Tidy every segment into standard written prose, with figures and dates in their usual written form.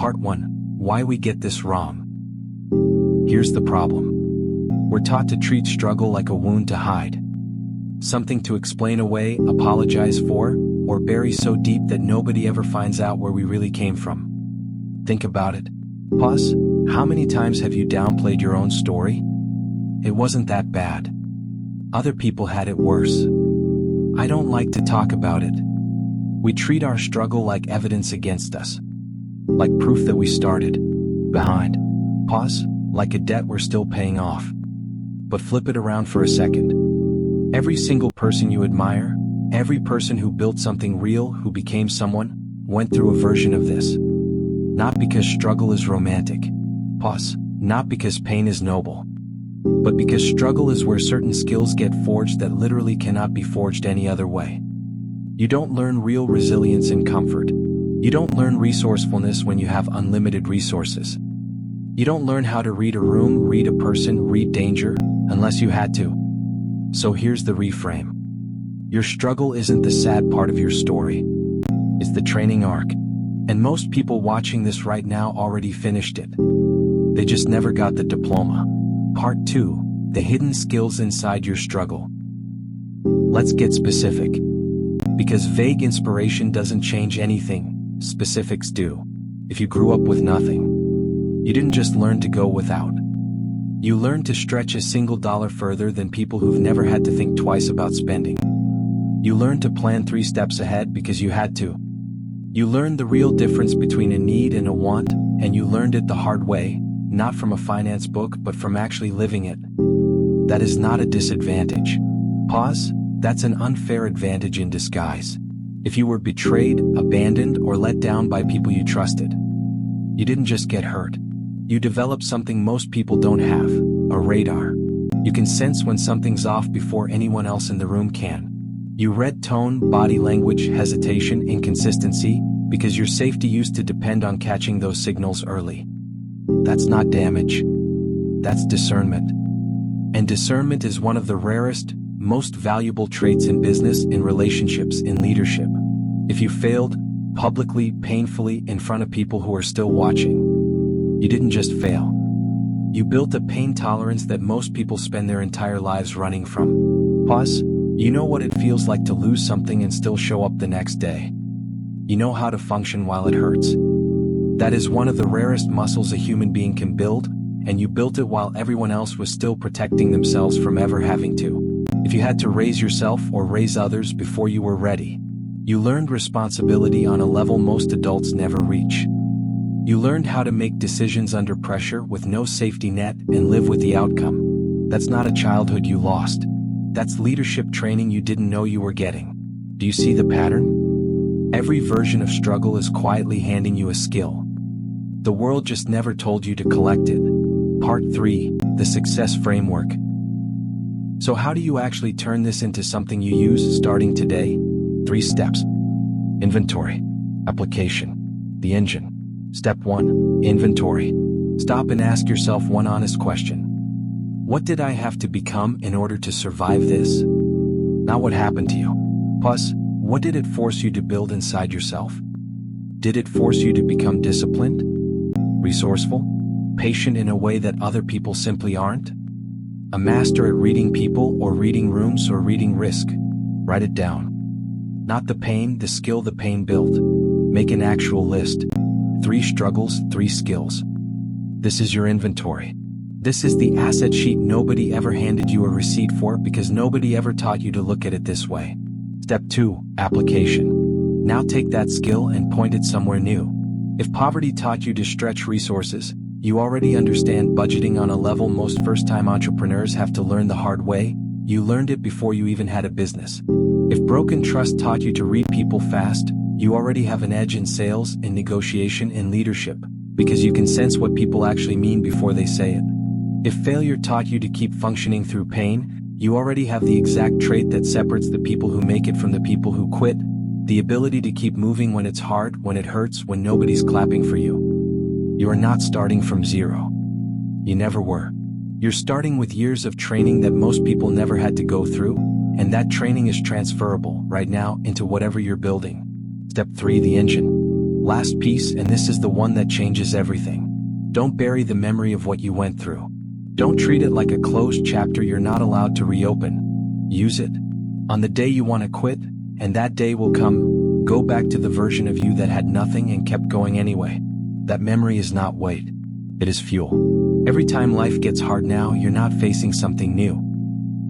Part 1. Why we get this wrong. Here's the problem. We're taught to treat struggle like a wound to hide. Something to explain away, apologize for, or bury so deep that nobody ever finds out where we really came from. Think about it. Pause. How many times have you downplayed your own story? It wasn't that bad. Other people had it worse. I don't like to talk about it. We treat our struggle like evidence against us. Like proof that we started behind. Pause. Like a debt we're still paying off. But flip it around for a second. Every single person you admire, every person who built something real, who became someone, went through a version of this. Not because struggle is romantic. Pause. Not because pain is noble. But because struggle is where certain skills get forged that literally cannot be forged any other way. You don't learn real resilience in comfort. You don't learn resourcefulness when you have unlimited resources. You don't learn how to read a room, read a person, read danger, unless you had to. So here's the reframe. Your struggle isn't the sad part of your story. It's the training arc. And most people watching this right now already finished it. They just never got the diploma. Part 2. The hidden skills inside your struggle. Let's get specific. Because vague inspiration doesn't change anything, specifics do. If you grew up with nothing, you didn't just learn to go without. You learned to stretch a single dollar further than people who've never had to think twice about spending. You learned to plan 3 steps ahead because you had to. You learned the real difference between a need and a want, and you learned it the hard way, not from a finance book but from actually living it. That is not a disadvantage. Pause. That's an unfair advantage in disguise. If you were betrayed, abandoned, or let down by people you trusted, you didn't just get hurt. You developed something most people don't have, a radar. You can sense when something's off before anyone else in the room can. You read tone, body language, hesitation, inconsistency, because your safety used to depend on catching those signals early. That's not damage. That's discernment. And discernment is one of the rarest, most valuable traits in business, in relationships, in leadership. If you failed, publicly, painfully, in front of people who are still watching, you didn't just fail. You built a pain tolerance that most people spend their entire lives running from. Pause. You know what it feels like to lose something and still show up the next day. You know how to function while it hurts. That is one of the rarest muscles a human being can build, and you built it while everyone else was still protecting themselves from ever having to. If you had to raise yourself or raise others before you were ready, you learned responsibility on a level most adults never reach. You learned how to make decisions under pressure with no safety net and live with the outcome. That's not a childhood you lost. That's leadership training you didn't know you were getting. Do you see the pattern? Every version of struggle is quietly handing you a skill. The world just never told you to collect it. Part 3. The Success Framework. So how do you actually turn this into something you use starting today? 3 steps. Inventory. Application. The engine. Step 1. Inventory. Stop and ask yourself one honest question. What did I have to become in order to survive this? Not what happened to you. Plus, what did it force you to build inside yourself? Did it force you to become disciplined? Resourceful? Patient in a way that other people simply aren't? A master at reading people or reading rooms or reading risk? Write it down. Not the pain, the skill the pain built. Make an actual list. 3 struggles, 3 skills. This is your inventory. This is the asset sheet nobody ever handed you a receipt for because nobody ever taught you to look at it this way. Step 2. Application. Now take that skill and point it somewhere new. If poverty taught you to stretch resources, you already understand budgeting on a level most first-time entrepreneurs have to learn the hard way. You learned it before you even had a business. If broken trust taught you to read people fast, you already have an edge in sales, in negotiation, in leadership, because you can sense what people actually mean before they say it. If failure taught you to keep functioning through pain, you already have the exact trait that separates the people who make it from the people who quit, the ability to keep moving when it's hard, when it hurts, when nobody's clapping for you. You are not starting from zero. You never were. You're starting with years of training that most people never had to go through, and that training is transferable right now into whatever you're building. Step 3. The engine. Last piece, and this is the one that changes everything. Don't bury the memory of what you went through. Don't treat it like a closed chapter you're not allowed to reopen. Use it. On the day you want to quit, and that day will come, go back to the version of you that had nothing and kept going anyway. That memory is not weight. It is fuel. Every time life gets hard now, you're not facing something new.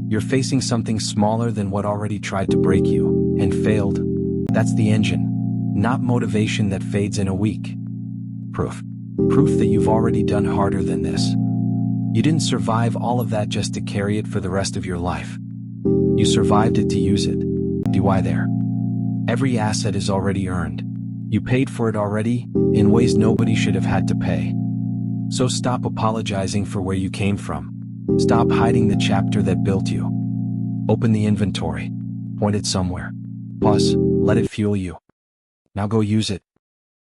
You're facing something smaller than what already tried to break you, and failed. That's the engine. Not motivation that fades in a week. Proof. Proof that you've already done harder than this. You didn't survive all of that just to carry it for the rest of your life. You survived it to use it. DY there. Every asset is already earned. You paid for it already, in ways nobody should have had to pay. So stop apologizing for where you came from. Stop hiding the chapter that built you. Open the inventory. Point it somewhere. Pause, let it fuel you. Now go use it.